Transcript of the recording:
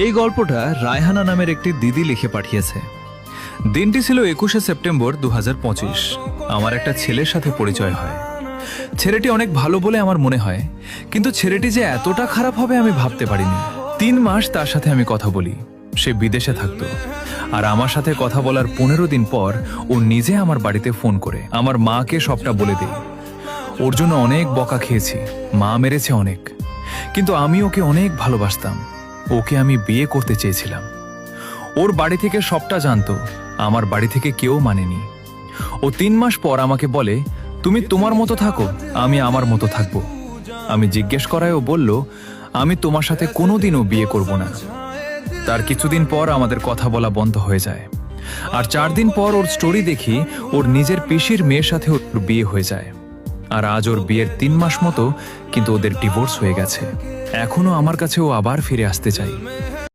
এই গল্পটা রায়হানা নামের একটি দিদি লিখে পাঠিয়েছে। দিনটি ছিল 21শে সেপ্টেম্বর 2025। আমার একটা ছেলের সাথে পরিচয় হয়। ছেলেটি অনেক ভালো বলে আমার মনে হয়, কিন্তু ছেলেটি যে এতটা খারাপ হবে আমি ভাবতে পারিনি। 3 মাস তার সাথে আমি কথা বলি। সে বিদেশে থাকতো, আর আমার সাথে কথা বলার 15 দিন পর ও নিজে আমার বাড়িতে ফোন করে আমার মাকে সবটা বলে দেয়। ওর জন্য অনেক বকা খেয়েছি, মা মেরেছে অনেক, কিন্তু আমি ওকে অনেক ভালোবাসতাম। ওকে আমি বিয়ে করতে চেয়েছিলাম। ওর বাড়ি থেকে সবটা জানতো, আমার বাড়ি থেকে কেউ মানেনি। ও 3 মাস পর আমাকে বলে, তুমি তোমার মতো থাকো, আমি আমার মতো থাকবো। আমি জিজ্ঞেস করায় ও বলল, আমি তোমার সাথে কোনোদিনও বিয়ে করব না। তার কিছুদিন পর আমাদের কথা বলা বন্ধ হয়ে যায়, আর 4 দিন পর ওর স্টোরি দেখি ওর নিজের পিসির মেয়ের সাথে ওর বিয়ে হয়ে যায়। আর আজ ওর বিয়ের 3 মাস মতো, কিন্তু ওদের ডিভোর্স হয়ে গেছে। এখনো আমার কাছে ও আবার ফিরে আসতে চাই।